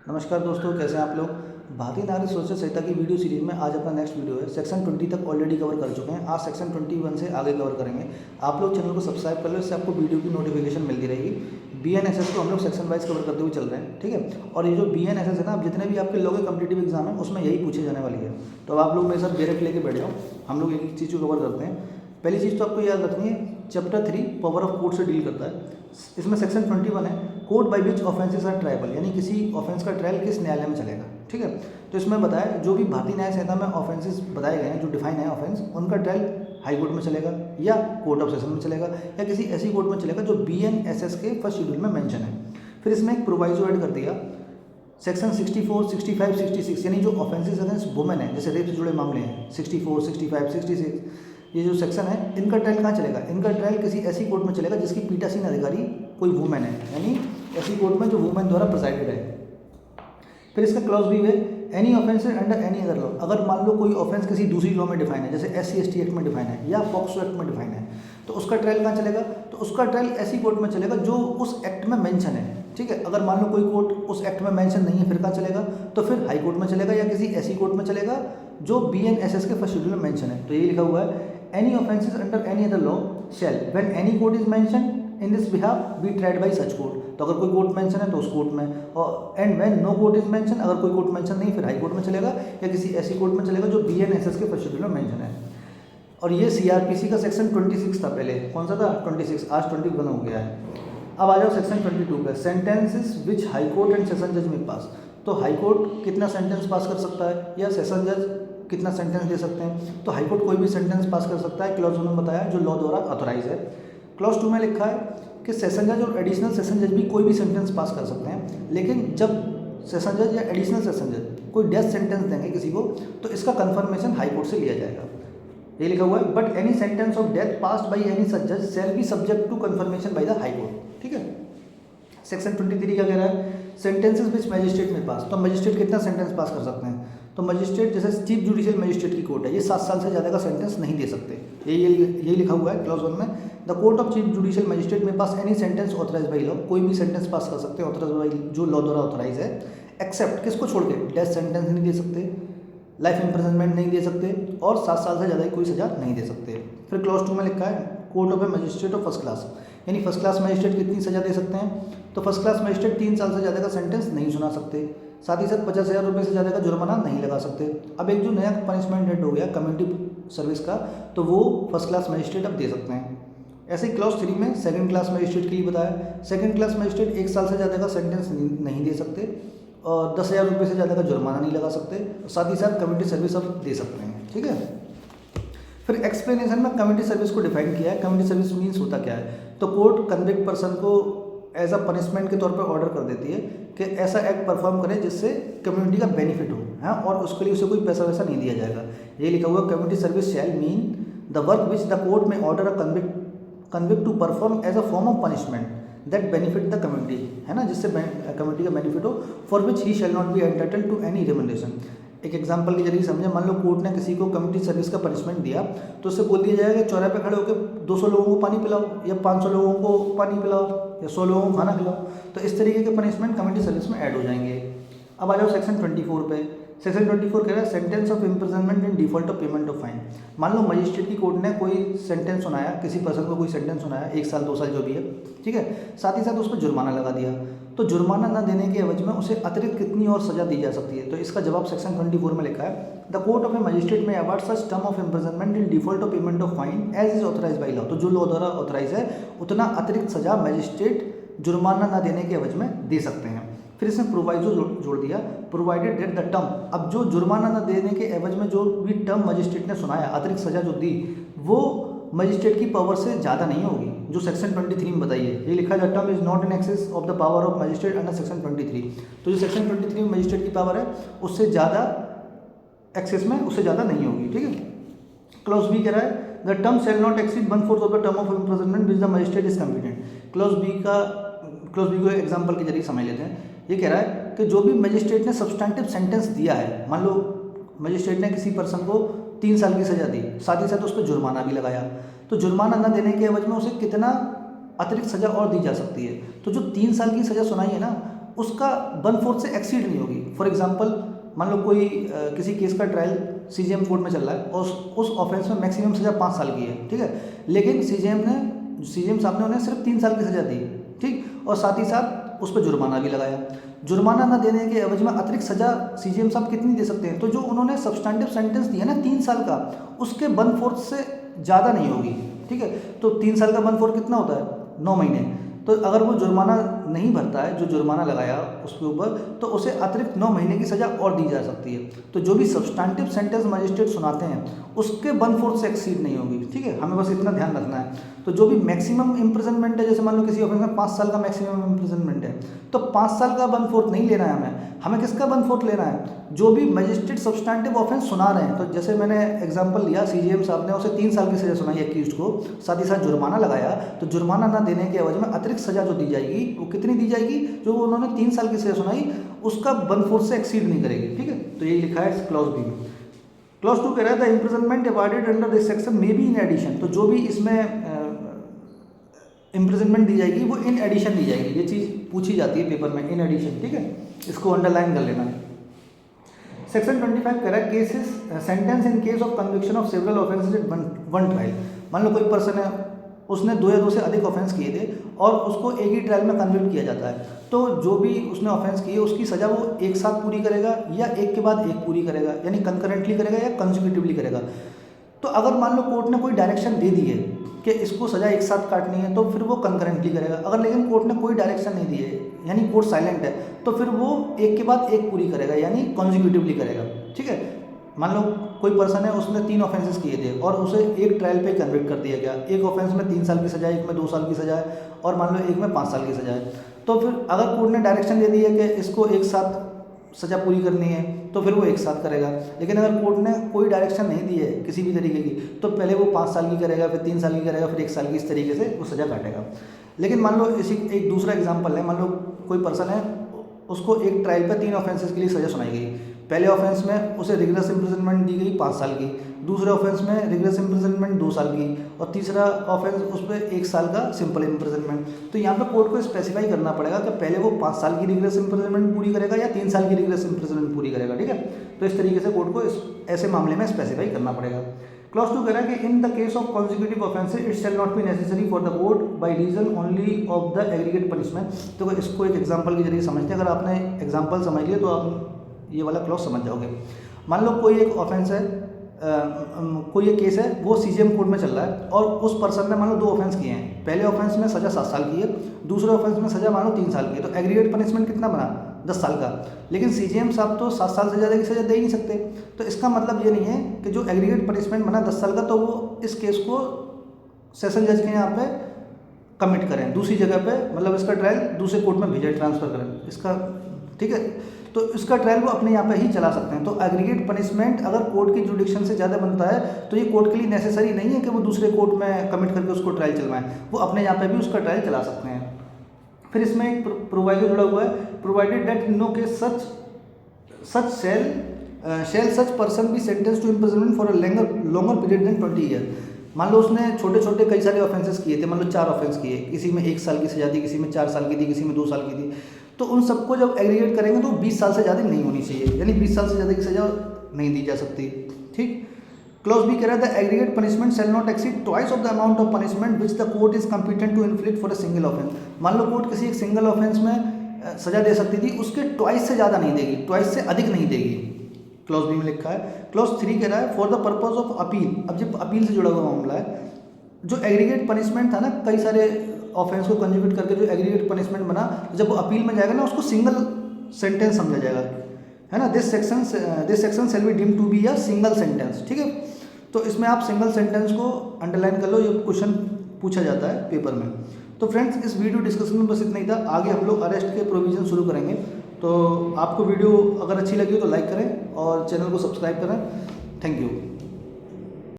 नमस्कार दोस्तों, कैसे हैं आप लोग। भारतीय नागरिक सुरक्षा संहिता की वीडियो सीरीज में आज अपना नेक्स्ट वीडियो है। सेक्शन 20 तक ऑलरेडी कवर कर चुके हैं। आज सेक्शन 21 से आगे कवर करेंगे। आप लोग चैनल को सब्सक्राइब कर लो, इससे आपको वीडियो की नोटिफिकेशन मिलती रहेगी। BNSS को हम लोग सेक्शन वाइज कवर करते हुए चल रहे हैं, ठीक है। और ये जो BNSS है ना, अब जितने भी आपके लोग कॉम्पिटिटिव एग्जाम है उसमें यही पूछे जाने वाली है। तो अब आप लोग मेरे साथ डायरेक्ट लेके बैठ जाओ, हम लोग एक चीज़ को कवर करते हैं। पहली चीज़ तो आपको याद रखनी है, चैप्टर 3 पावर ऑफ कोर्ट से डील करता है। इसमें सेक्शन 21 है, court by which offences are triable, यानी किसी ऑफेंस का ट्रायल किस न्यायालय में चलेगा, ठीक है। तो इसमें बताया जो भी भारतीय न्याय संहिता में ऑफेंसेस बताए गए हैं, जो डिफाइन है ऑफेंस, उनका ट्रायल हाई कोर्ट में चलेगा या कोर्ट ऑफ सेशन में चलेगा या किसी ऐसी कोर्ट में चलेगा जो BNSS के फर्स्ट शेड्यूल में मेंशन है। फिर इसमें एक प्रोवाइजो ऐड कर दिया, सेक्शन 64, 65, 66, यानी जो ऑफेंसेस अगेंस्ट वुमेन है, जैसे रेप से जुड़े मामले हैं, 64, 65, 66, ये जो सेक्शन है, इनका ट्रायल कहाँ चलेगा? इनका ट्रायल किसी ऐसी कोर्ट में चलेगा जिसकी पीठासीन अधिकारी कोई वुमेन है, यानी ऐसी कोर्ट में जो वुमेन द्वारा प्रिसाइडेड है। फिर इसका क्लॉज भी है, any offence under any other law, अगर मान लो कोई ऑफेंस किसी दूसरी लॉ में डिफाइन है, जैसे SC/ST एक्ट में डिफाइन है या पॉक्सो एक्ट में डिफाइन है, तो उसका ट्रायल कहाँ चलेगा? तो उसका ट्रायल ऐसी कोर्ट में चलेगा जो उस एक्ट में मेंशन है, ठीक है। अगर मान लो कोई कोर्ट उस एक्ट में मेंशन नहीं है, फिर कहाँ चलेगा? तो फिर हाई कोर्ट में चलेगा या किसी ऐसी कोर्ट में चलेगा जो BNSS के फर्स्ट शेड्यूल में मेंशन है। तो ये लिखा हुआ है, any offences under any other law shall when any court is mention in this behalf be tried by such court. तो अगर कोई कोर्ट मेंशन है तो उस कोर्ट में, और and when no court is mention, अगर कोई कोर्ट मेंशन नहीं फिर हाई कोर्ट में चलेगा या किसी ऐसी कोर्ट में चलेगा जो BNSS के फर्स्ट शेड्यूल में मेंशन है। और ये CRPC का सेक्शन 26 था पहले, कौन सा था? 26, आज 21 हो गया है। अब आ जाओ सेक्शन 22 पे, sentences which high court and session जज में पास। तो हाई कोर्ट कितना सेंटेंस पास कर सकता है या सेशन जज कितना सेंटेंस दे सकते हैं? तो हाई कोर्ट कोई भी सेंटेंस पास कर सकता है, क्लॉज 1 में बताया, जो लॉ द्वारा ऑथोराइज है। क्लॉज 2 में लिखा है कि सेशन जज और एडिशनल सेशन जज भी कोई भी सेंटेंस पास कर सकते हैं, लेकिन जब सेशन जज या एडिशनल सेशन जज कोई डेथ सेंटेंस देंगे किसी को, तो इसका कंफर्मेशन हाई कोर्ट से लिया जाएगा। ये लिखा हुआ है, but any sentence of death passed by any such जज shall be subject to confirmation by the high court, ठीक है। सेक्शन 23 क्या कह रहा है? सेंटेंसेस विच मजिस्ट्रेट में पास। तो मजिस्ट्रेट कितना सेंटेंस पास कर सकते हैं? तो मजिस्ट्रेट, जैसे चीफ जुडिशियल मजिस्ट्रेट की कोर्ट है, ये 7 साल से ज़्यादा का सेंटेंस नहीं दे सकते। यही लिखा हुआ है क्लॉज 1 में, the court of chief judicial magistrate may pass any sentence authorise by law, कोई भी सेंटेंस पास कर सकते हैं ऑथराइज बाई, जो लॉ द्वारा ऑथराइज है, एक्सेप्ट किसको छोड़ के? डेथ सेंटेंस नहीं दे सकते, लाइफ इम्प्रिजनमेंट नहीं दे सकते और 7 साल से ज़्यादा की कोई सजा नहीं दे सकते। फिर क्लॉज 2 में लिखा है, court of a magistrate of first class, यानी फर्स्ट क्लास मजिस्ट्रेट कितनी सजा दे सकते हैं? तो फर्स्ट क्लास मजिस्ट्रेट 3 साल से ज़्यादा का सेंटेंस नहीं सुना सकते, साथ ही साथ 50,000 रुपये से ज़्यादा का जुर्माना नहीं लगा सकते। अब एक जो नया पनिशमेंट रेट हो गया कम्युनिटी सर्विस का, तो वो फर्स्ट क्लास मजिस्ट्रेट अब दे सकते हैं। ऐसे ही क्लॉज 3 में सेकंड क्लास मजिस्ट्रेट के लिए बताया, सेकंड क्लास मजिस्ट्रेट 1 साल से ज़्यादा का सेंटेंस नहीं दे सकते और 10,000 रुपये से ज़्यादा का जुर्माना नहीं लगा सकते, साथ ही साथ कम्युनिटी सर्विस अब दे सकते हैं, ठीक है। फिर एक्सप्लेनेशन में कम्युनिटी सर्विस को डिफाइन किया है। कम्युनिटी सर्विस मीन्स होता क्या है? तो कोर्ट कन्विक्ट पर्सन को एज अ पनिशमेंट के तौर पर ऑर्डर कर देती है कि ऐसा एक्ट परफॉर्म करे जिससे कम्युनिटी का बेनिफिट हो, हाँ, और उसके लिए उसे कोई पैसा वैसा नहीं दिया जाएगा। ये लिखा हुआ, community service shall mean the work which the court may order a convict to perform as a form of punishment that benefit the community, है ना, जिससे कम्युनिटी का बेनिफिट हो, for which he shall not be entitled to any remuneration. एक example के जरिए समझे, मान लो कोर्ट ने किसी को कम्युनिटी सर्विस का पनिशमेंट दिया, तो उससे बोल दिया जाएगा कि चौराहे पे खड़े होकर 200 लोगों को पानी पिलाओ या 500 लोगों को पानी पिलाओ या 100 लोगों को खाना खिलाओ। तो इस तरीके के पनिशमेंट कम्युनिटी सर्विस में ऐड हो जाएंगे। अब आ जाओ सेक्शन 24 पे। सेक्शन 24 कह रहा है, sentence of imprisonment in default of payment of fine. मान लो मजिस्ट्रेट की कोर्ट ने कोई सेंटेंस सुनाया, किसी पर्सन को कोई सेंटेंस सुनाया, 1 साल 2 साल जो भी है, ठीक है, साथ ही साथ उस पर जुर्माना लगा दिया, तो जुर्माना न देने के एवज में उसे अतिरिक्त कितनी और सजा दी जा सकती है? तो इसका जवाब सेक्शन 24 में लिखा है, the court of a magistrate may award such term of imprisonment in default of payment of fine as is authorise by law. तो जो लॉ द्वारा ऑथराइज है उतना अतिरिक्त सजा मजिस्ट्रेट जुर्माना न देने के एवज में दे सकते हैं। फिर इसमें प्रोवाइजो जोड़ दिया, प्रोवाइडेड दैट द टर्म, अब जो जुर्माना न देने के एवज में जो भी टर्म मजिस्ट्रेट ने सुनाया, अतिरिक्त सजा जो दी, वो मजिस्ट्रेट की पावर से ज़्यादा नहीं होगी, जो सेक्शन 23 में बताइए। ये लिखा है, the term is not in excess of the power of magistrate under section 23। तो जो सेक्शन 23 में मजिस्ट्रेट की पावर है उससे ज़्यादा एक्सेस में उससे ज़्यादा नहीं होगी, ठीक है। क्लॉज बी कह रहा है, the term shall not exceed 1/4 of the term of imprisonment which the magistrate is competent. Clause B को एग्जाम्पल के जरिए समझ लेते हैं। ये कह रहा है कि जो भी मजिस्ट्रेट ने सब्सटेंटिव सेंटेंस दिया है, मान लो मजिस्ट्रेट ने किसी पर्सन को 3 साल की सज़ा दी, साथ ही साथ उस पर जुर्माना भी लगाया, तो जुर्माना न देने के एवज में उसे कितना अतिरिक्त सज़ा और दी जा सकती है? तो जो 3 साल की सज़ा सुनाई है ना, उसका 1/4 से एक्सीड नहीं होगी। फॉर एग्जांपल मान लो कोई किसी केस का ट्रायल सीजीएम कोर्ट में चल रहा है और उस ऑफेंस में मैक्सिमम सज़ा 5 साल की है, ठीक है, लेकिन सीजीएम साहब ने उन्हें सिर्फ 3 साल की सज़ा दी, ठीक, और साथ ही साथ उस पर जुर्माना भी लगाया। जुर्माना ना देने के एवज में अतिरिक्त सज़ा सीजीएम साहब कितनी दे सकते हैं, तो जो उन्होंने सब्सटैंटिव सेंटेंस दिया ना 3 साल का, उसके 1/4 से ज़्यादा नहीं होगी, ठीक है। तो 3 साल का 1/4 कितना होता है, 9 महीने। तो अगर वो जुर्माना नहीं भरता है, जो जुर्माना लगाया उसके ऊपर, तो उसे अतिरिक्त 9 महीने की सज़ा और दी जा सकती है। तो जो भी सब्सटैंटिव सेंटेंस मजिस्ट्रेट सुनाते हैं उसके 1/4 से एक्सीड नहीं होगी, ठीक है, हमें बस इतना ध्यान रखना है। तो जो भी मैक्सिमम इम्प्रिजनमेंट है, जैसे मान लो किसी ऑफेंस में 5 साल का मैक्सिमम इम्प्रिजनमेंट है, तो 5 साल का 1/4 नहीं लेना है हमें किसका 1/4 लेना है, जो भी मजिस्ट्रेट सब्सटैंटिव ऑफेंस सुना रहे हैं। तो जैसे मैंने एग्जांपल लिया, सीजीएम साहब ने उसे 3 साल की सज़ा सुनाई एक्यूज्ड को, साथ ही साथ जुर्माना लगाया, तो जुर्माना ना देने के एवज में अतिरिक्त सज़ा जो दी जाएगी वो कितनी दी जाएगी, जो उन्होंने 3 साल की सज़ा सुनाई उसका 1/4 से एक्सीड नहीं करेगी, ठीक है। तो ये लिखा है क्लॉज बी में। क्लॉज 2 कह रहा है the imprisonment awarded under this section may be in addition, तो जो भी इसमें इम्प्रिजनमेंट दी जाएगी वो इन एडिशन दी जाएगी। ये चीज़ पूछी जाती है पेपर में, इन एडिशन, ठीक है, इसको अंडरलाइन कर लेना। सेक्शन 25 कह रहा है cases sentence in case of conviction of several offences at one trial. मान लो कोई पर्सन है, उसने 2 या 2 से अधिक ऑफेंस किए थे और उसको एक ही ट्रायल में कन्विक्ट किया जाता है, तो जो भी उसने ऑफेंस किए उसकी सज़ा वो एक साथ पूरी करेगा या एक के बाद एक पूरी करेगा, यानी कंकरेंटली करेगा या कंसेक्यूटिवली करेगा। तो अगर मान लो कोर्ट ने कोई डायरेक्शन दे दी है कि इसको सज़ा एक साथ काटनी है, तो फिर वो कंकरेंटली करेगा। अगर लेकिन कोर्ट ने कोई डायरेक्शन नहीं दी है, यानी कोर्ट साइलेंट है, तो फिर वो एक के बाद एक पूरी करेगा, यानी कॉन्जिक्यूटिवली करेगा, ठीक है। मान लो कोई पर्सन है, उसने 3 ऑफेंसेस किए थे और उसे एक ट्रायल पे कन्विक्ट कर दिया गया। एक ऑफेंस में 3 साल की सज़ा है, एक में 2 साल की सज़ा है और मान लो एक में 5 साल की सज़ा है। तो फिर अगर कोर्ट ने डायरेक्शन दे दी है कि इसको एक साथ सज़ा पूरी करनी है, तो फिर वो एक साथ करेगा। लेकिन अगर कोर्ट ने कोई डायरेक्शन नहीं दी है किसी भी तरीके की, तो पहले वो 5 साल की करेगा, फिर 3 साल की करेगा, फिर 1 साल की, इस तरीके से वो सज़ा काटेगा। लेकिन मान लो इसी एक दूसरा एग्जाम्पल है, मान लो कोई पर्सन है, उसको एक ट्रायल पे 3 ऑफेंसेस के लिए सज़ा सुनाई गई। पहले ऑफेंस में उसे रिगरस इम्प्रिजनमेंट दी गई 5 साल की, दूसरे ऑफेंस में रिगरस इम्प्रिजनमेंट 2 साल की और तीसरा ऑफेंस उस पर 1 साल का सिंपल इम्प्रिजनमेंट। तो यहाँ पे कोर्ट को स्पेसिफाई करना पड़ेगा कि पहले वो 5 साल की रिगरस इम्प्रिजनमेंट पूरी करेगा या 3 साल की रिगरस इम्प्रिजनमेंट पूरी करेगा, ठीक है। तो इस तरीके से कोर्ट को ऐसे मामले में स्पेसिफाई करना पड़ेगा। क्लॉज 2 कह रहा है कि in the case of consecutive offences it shall not be necessary for the court by reason only of the aggregate punishment. तो इसको एक एग्जांपल के जरिए समझते हैं। अगर आपने एग्जांपल समझ लिया तो आप ये वाला क्लॉज समझ जाओगे। मान लो कोई एक ऑफेंस है, कोई एक केस है, वो सीजीएम कोर्ट में चल रहा है और उस पर्सन ने मान लो 2 ऑफेंस किए हैं। पहले ऑफेंस में सज़ा 7 साल की है, दूसरे ऑफेंस में सज़ा मान लो 3 साल की है, तो एग्रीगेट पनिशमेंट कितना बना, 10 साल का। लेकिन सीजीएम साहब तो 7 साल से ज़्यादा की सज़ा दे ही नहीं सकते। तो इसका मतलब ये नहीं है कि जो एग्रीगेट पनिशमेंट बना 10 साल का, तो वो इस केस को सेशन जज के यहाँ पे कमिट करें, दूसरी जगह पे, मतलब इसका ट्रायल दूसरे कोर्ट में भेजे, ट्रांसफ़र करें इसका, ठीक है। तो इसका ट्रायल वो अपने यहाँ पे ही चला सकते हैं। तो एग्रीगेट पनिशमेंट अगर कोर्ट की जुडिक्शन से ज़्यादा बनता है तो ये कोर्ट के लिए नेसेसरी नहीं है कि वो दूसरे कोर्ट में कमिट करके उसको ट्रायल चलवाएं, वो अपने यहाँ पे भी उसका ट्रायल चला सकते हैं। फिर इसमें एक प्रोवाइडर जुड़ा हुआ है, provided that no case such shall such person be sentence to imprisonment for a longer period than 20 year. मान लो उसने छोटे छोटे कई सारे ऑफेंसेस किए थे, मान लो 4 ऑफेंस किए, किसी में 1 साल की सजा थी, किसी में 4 साल की थी, किसी में 2 साल की थी, तो उन सबको जब एग्रीगेट करेंगे तो 20 साल से ज़्यादा नहीं होनी चाहिए, यानी 20 साल से ज़्यादा की सज़ा नहीं दी जा सकती, ठीक। क्लॉज बी कह रहा था aggregate punishment shall not exceed twice of the amount of punishment which the court is competent to inflict for a single offence. मान लो कोर्ट किसी एक सिंगल ऑफेंस में सजा दे सकती थी, उसके ट्वाइस से ज़्यादा नहीं देगी, ट्वाइस से अधिक नहीं देगी, क्लॉज बी में लिखा है। क्लॉज 3 कह रहा है for the purpose of appeal. अब जब अपील से जुड़ा हुआ मामला है, जो एग्रीगेट पनिशमेंट था ना, कई सारे ऑफेंस को कंज्यूगेट करके जो एग्रीगेट पनिशमेंट बना, जब वो अपील में जाएगा ना, उसको सिंगल सेंटेंस समझा जाएगा, है ना। This section shall be deemed to be a single sentence, ठीक है। तो इसमें आप सिंगल सेंटेंस को अंडरलाइन कर लो, ये क्वेश्चन पूछा जाता है पेपर में। तो फ्रेंड्स, इस वीडियो डिस्कशन में बस इतना ही था। आगे हम लोग अरेस्ट के प्रोविजन शुरू करेंगे। तो आपको वीडियो अगर अच्छी लगी हो तो लाइक करें और चैनल को सब्सक्राइब करें। Thank you.